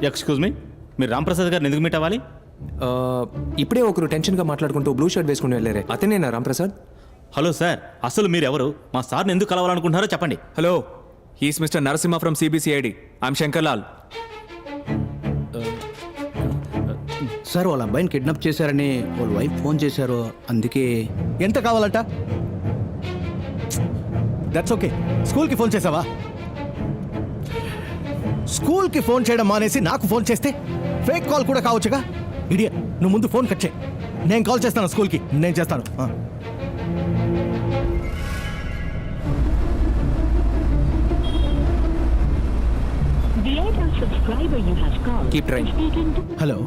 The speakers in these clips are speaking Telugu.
ఎక్స్క్యూజ్ మీ, మీరు రాంప్రసాద్ గారిని ఎందుకు మీట్ అవ్వాలి? ఇప్పుడే ఒకరు టెన్షన్గా మాట్లాడుకుంటూ బ్లూ షర్ట్ వేసుకుని వెళ్ళారే, అతనేనా రాంప్రసాద్? హలో సార్, అసలు మీరు ఎవరు? మా సార్ని ఎందుకు కలవాలనుకుంటున్నారో చెప్పండి. Hello, he's mister Narasimha from CBCID. I'm Shankar Lal. Sir వాళ్ళ అబ్బాయిని కిడ్నాప్ చేశారని వాళ్ళ వైఫ్ ఫోన్ చేశారు, అందుకే. ఎంత కావాలంట? That's okay. స్కూల్కి ఫోన్ చేసావా? స్కూల్కి ఫోన్ చేయడం మానేసి నాకు ఫోన్ చేస్తే ఫేక్ కాల్ కూడా కావచ్చుగా. ఇడియట్, నువ్వు ముందు ఫోన్ కట్ చేయి. నేను కాల్ చేస్తాను స్కూల్కి, నేను చేస్తాను. Keep trying. హలో,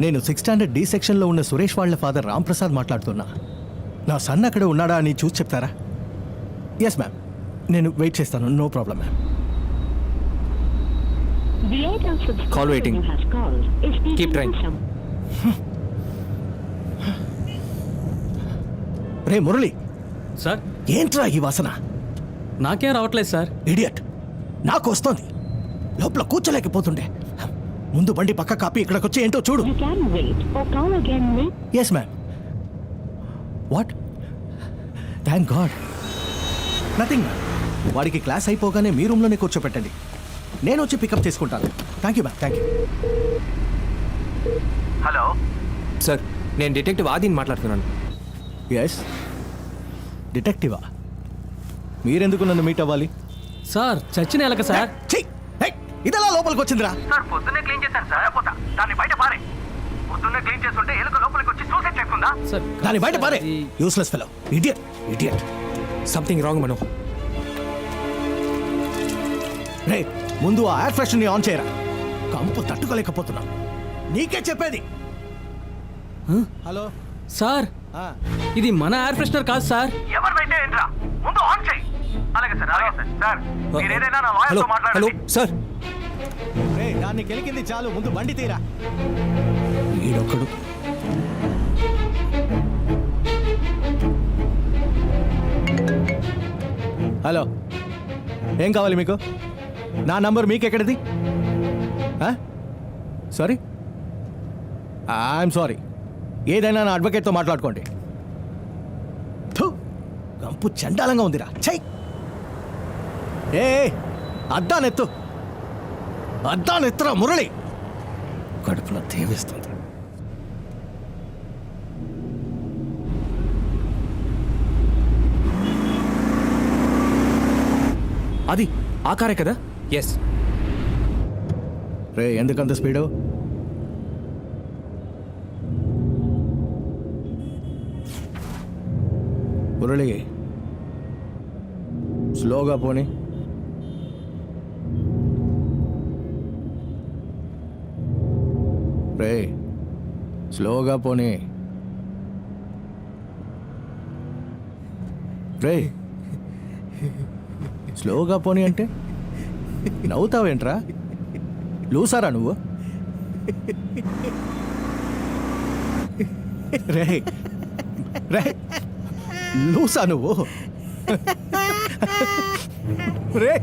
నేను 6th స్టాండర్డ్ డి సెక్షన్లో ఉన్న సురేష్ వాళ్ళ ఫాదర్ రాంప్రసాద్ మాట్లాడుతున్నా. నా సన్ అక్కడ ఉన్నాడా అని చూసి చెప్తారా? ఎస్ మ్యామ్, నేను వెయిట్ చేస్తాను. No problem ma'am. Call waiting. Keep trying. రే మురళి, సార్, ఏంట్రా ఈ వాసన? నాకేం రావట్లేదు సార్. ఇడియట్, నాకు వస్తోంది. లోపల కూర్చోలేకపోతుండే. ముందు బండి పక్క కాపీ ఇక్కడికి వచ్చి ఏంటో చూడు. Yes ma'am. What? Thank god. Nothing ma'am. వాడికి క్లాస్ అయిపోగానే మీ రూమ్లోనే కూర్చోపెట్టండి, నేను వచ్చి పికప్ చేసుకుంటాను. Thank you ma'am, thank you. Hello sir, నేను డిటెక్టివ్ ఆదిని మాట్లాడుతున్నాను. ఎస్, డిటెక్టివా? మీరెందుకు నన్ను మీట్ అవ్వాలి? సార్, చచ్చిన ఎలక సార్. ఇదెలా లోపలికి వచ్చిందిరా? సార్, పొద్దున్నే క్లీన్ చేశాను సార్. పోతా దాన్ని బయట పారే. పొద్దున్నే క్లీన్ చేస్తుంటే ఎలుక లోపలికి వచ్చి సూసైడ్ చేసుకుందా? సార్, దాన్ని బయట పారే. Useless fellow. Idiot, idiot. Something wrong మనో. రే, ముందు ఆ ఎయిర్ ఫ్రెషర్ని ఆన్ చేయరా. కంపు తట్టుకోలేకపోతున్నా. నీకే చెప్పేది. హలో సార్, ఇది మన ఎయిర్ ఫ్రెషనర్ కాదు సార్. ఎవరినైతే ఏంట్రా, ముందు ఆన్ చేయి. అలాగే సార్, అలాగే సార్. సార్, మీరు ఏదైనా నా హలో లాయర్తో హలో మాట్లాడండి. సార్. రే, దాన్ని కెలికింది చాలు, ముందు బండి తీరా. ఈడొక్కడు. హలో, ఏం కావాలి మీకు? నా నంబర్ మీకెక్కడిది? Sorry, I'm sorry. ఏదైనా నా అడ్వకేట్తో మాట్లాడుకోండి. థు, గంపు చండాలంగా ఉందిరా. చెయ్. ఏ, అద్దానెత్తు, అద్దానెత్తురా మురళి. కడుపులో తేవేస్తుంది. అది ఆ కారే కదా? ఎస్. రే, ఎందుకంత స్పీడు? మురళి, స్లోగా పోనీ. రే, స్లోగా పోనీ. రే, స్లోగా పోనీ అంటే నవ్వుతావేంట్రా? లూసారా నువ్వు? రే రే, లూసా నువ్వు? రే,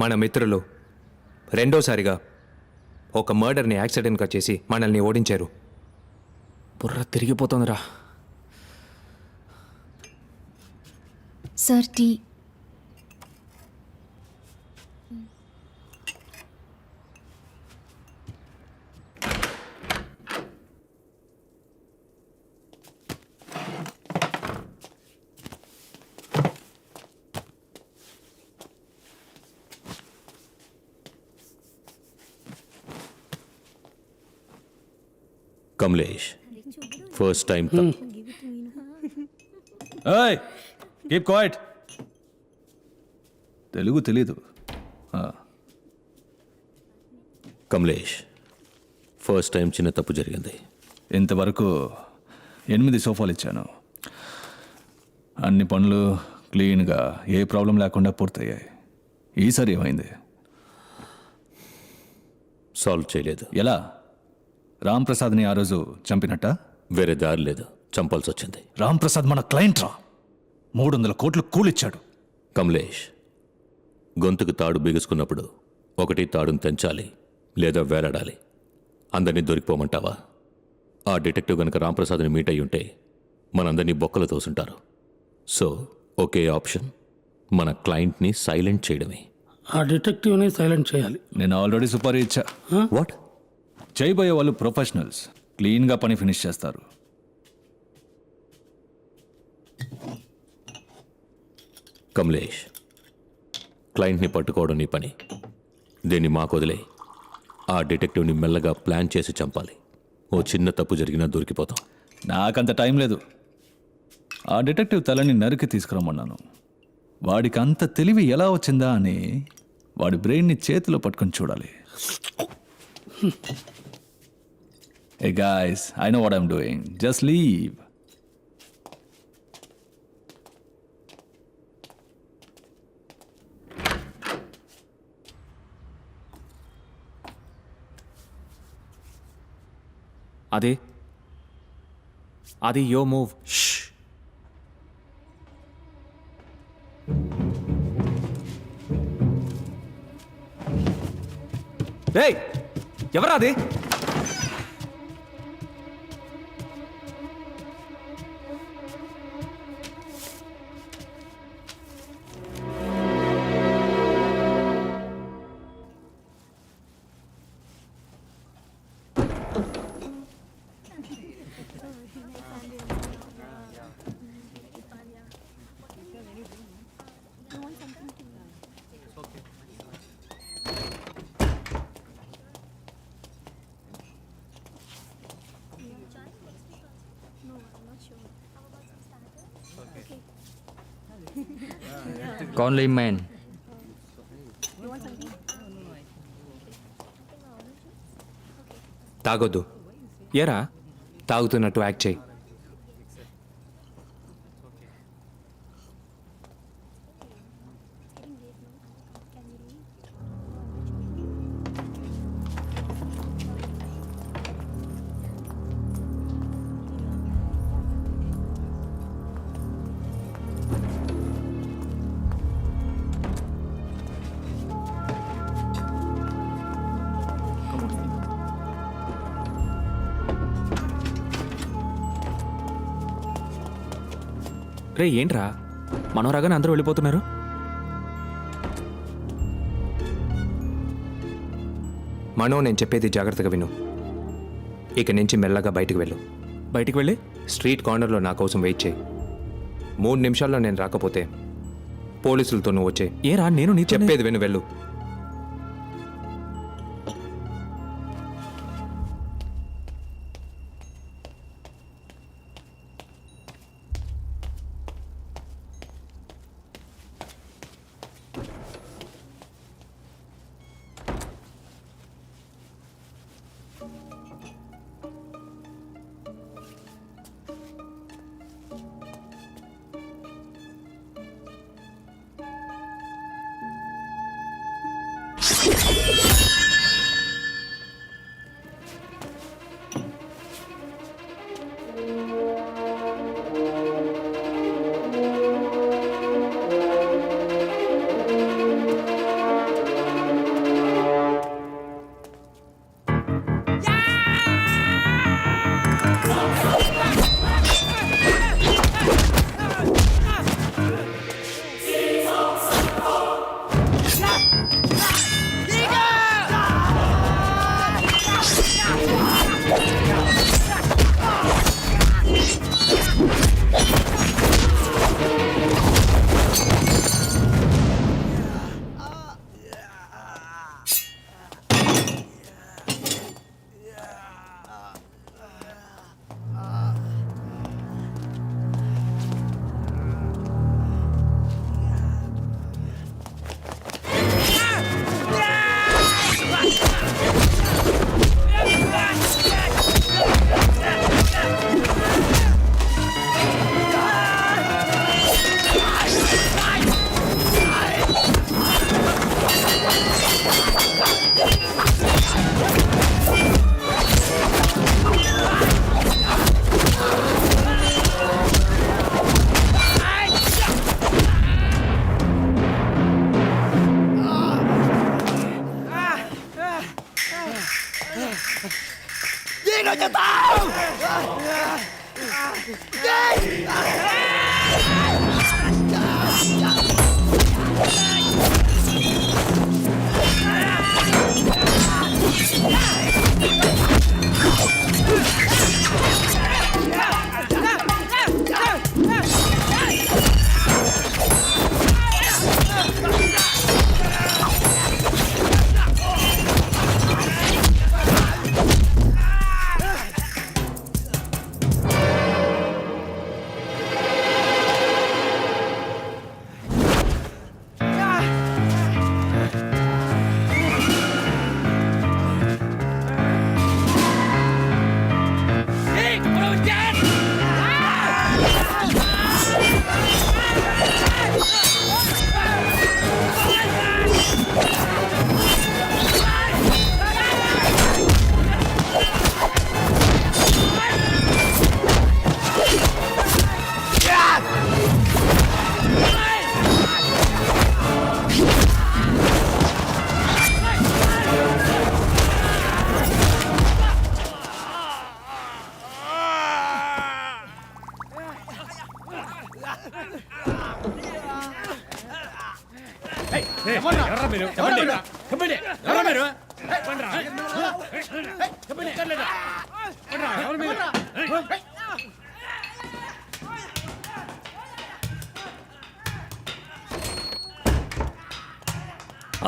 మన మిత్రులు రెండోసారిగా ఒక మర్డర్ని యాక్సిడెంట్గా చేసి మనల్ని ఓడించారు. బుర్ర తిరిగిపోతుందిరా. Sir, tea. Kamlesh first time ఏయ్ కీప్ క్వైట్. తెలుగు తెలీదు. కమలేష్ ఫస్ట్ టైం చిన్న తప్పు జరిగింది. ఇంతవరకు 8 సోఫాలు ఇచ్చాను. అన్ని పనులు క్లీన్గా ఏ ప్రాబ్లం లేకుండా పూర్తయ్యాయి. ఈసారి ఏమైంది? సాల్వ్ చేయలేదు. ఎలా? రామ్ ప్రసాద్ని ఆ రోజు చంపినట్ట? వేరే దారి లేదు, చంపాల్సి వచ్చింది. రామ్ ప్రసాద్ మన క్లయింట్ రా. 300 కోట్లు కూలిచ్చాడు. కమలేష్ గొంతుకు తాడు బిగుసుకున్నప్పుడు ఒకటి తాడును తెంచాలి లేదా వేలాడాలి. అందరినీ దొరికిపోమంటావా? ఆ డిటెక్టివ్ గనక రాంప్రసాద్ని మీట్ అయ్యి ఉంటే మనందరినీ బొక్కలు తోసుంటారు. సో ఒకే ఆప్షన్, మన క్లయింట్ని సైలెంట్ చేయడమే. ఆ డిటెక్టివ్ని సైలెంట్ చేయాలి. నేను ఆల్రెడీ సుపారీ ఇచ్చా. వాట్? చేయబోయే వాళ్ళు ప్రొఫెషనల్స్, క్లీన్గా పని ఫినిష్ చేస్తారు. కమలేష్ క్లయింట్ని పట్టుకోవడం నీ పని. దీన్ని మాకు వదిలే. ఆ డిటెక్టివ్ని మెల్లగా ప్లాన్ చేసి చంపాలి. ఓ చిన్న తప్పు జరిగినా దొరికిపోతాం. నాకంత టైం లేదు. ఆ డిటెక్టివ్ తలని నరికి తీసుకురమ్మన్నాను. వాడికి అంత తెలివి ఎలా వచ్చిందా అని వాడి బ్రెయిన్ని చేతిలో పట్టుకొని చూడాలి. Hey guys, I know what I'm doing, just leave. అది యో మూవ్. రేయ్, ఎవరా అది? कौन ली मैन? తాగొద్దు. ఏరా? తాగుతున్నట్టు యాక్ట్ చేయి. రే ఏంట్రా, మనం రాగానే అందరూ వెళ్ళిపోతున్నారు. మనో, నేను చెప్పేది జాగ్రత్తగా విను. ఇక నుంచి మెల్లగా బయటకు వెళ్ళు. బయటికి వెళ్ళి స్ట్రీట్ కార్నర్లో నా కోసం వెయిట్ చేయి. 3 నిమిషాల్లో నేను రాకపోతే పోలీసులతో నువ్వు వచ్చే. ఏరా, నేను నీ చెప్పేది విను, వెళ్ళు.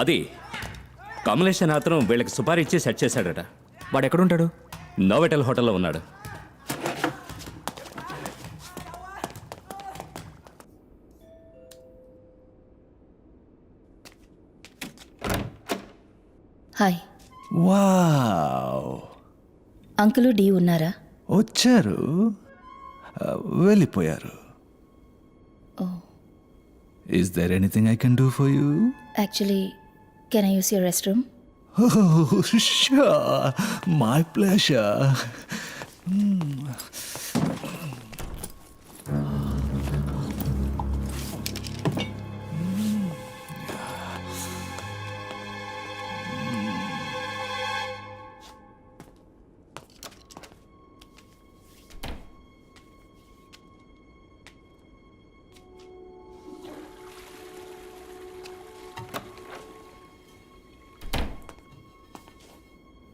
అది కమలేష్ అనే అతను వీళ్ళకి సుపారీ ఇచ్చి సెట్ చేశాడట. వాడు ఎక్కడుంటాడు? నోవెటల్ హోటల్లో ఉన్నాడు. హాయ్. వావ్, అంకులు డి ఉన్నారా? వచ్చారు, వెళ్ళిపోయారు. Oh, is there anything I can do for you? Actually can I use your restroom? Oh, sure. My pleasure.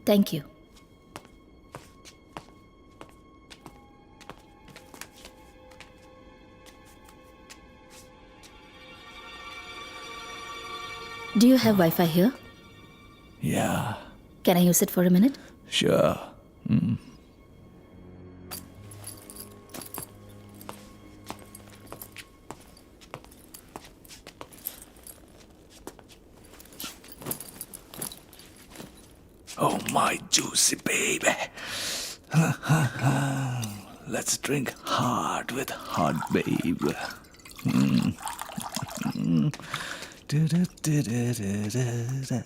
Thank you. Do you have Wi-Fi here? Yeah, Can I use it for a minute? sure. Oh, my juicy baby. Let's drink hard with hot babe. Da-da-da-da-da-da.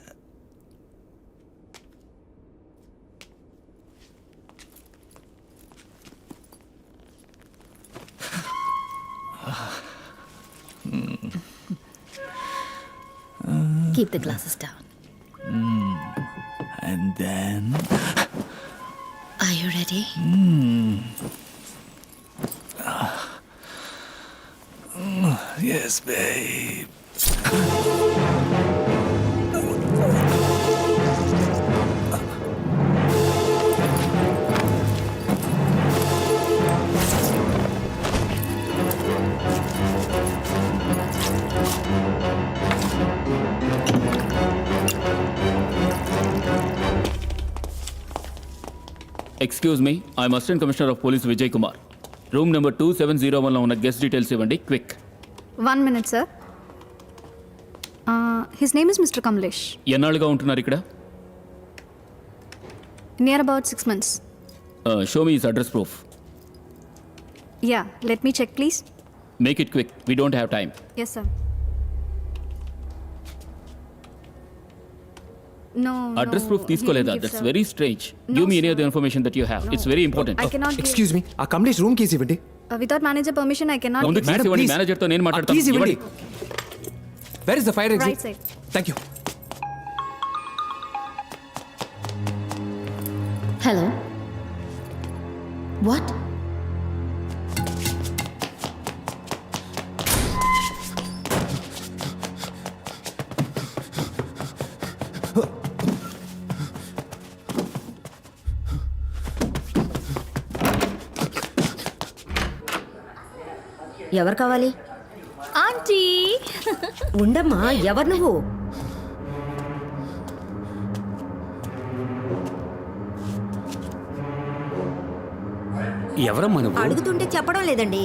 Keep the glasses down. And then... Are you ready? Yes, babe. Excuse me, I'm assistant commissioner of police Vijay Kumar. Room number 2701లో ఉన్న గెస్ట్ డీటెయిల్స్ ఇవ్వండి, quick. 1 minute, sir. His name is Mr. Kamlesh. ఎన్నాళ్ళుగా ఉంటున్నారు ఇక్కడ? Near about 6 months. Show me his address proof. Yeah, let me check, please. Make it quick, we don't have time. Yes, sir. No. Address proof తీసుకోలేదా? That's very strange. Give me any other information that you have. It's very important. I cannot. Excuse me, ఆ కమలేష్ రూమ్ కీస్ ఇవ్వండి. Without manager permission, I cannot. ముందు give- కీస్ ఇవ్వండి, please. మేనేజర్తో నేను ఆ మాట్లాడతాను. కీస్ ఇవ్వండి. ఇవ్వండి. Where is the fire Right exit? side. Thank you. Hello. What? ఎవరు కావాలి? ఆంటీ! ఉండమ్మా, ఎవరు నువ్వు? ఎవరమ్మా నువ్వు? అడుగుతుంటే చెప్పడం లేదండి.